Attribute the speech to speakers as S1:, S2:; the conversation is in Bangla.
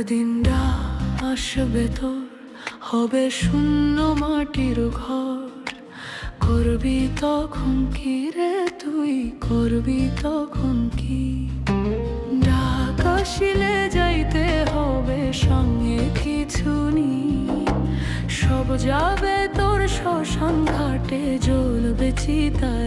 S1: একদিনটা আসবে তোর, হবে শূন্য মাটির ঘর। করবি তখন কি রে তুই, করবি তখন কি? ডাক আসিলে যাইতে হবে, সঙ্গে কিছু নি। সব যাবে তোর শ্মশান ঘাটে, জ্বলবে চিতা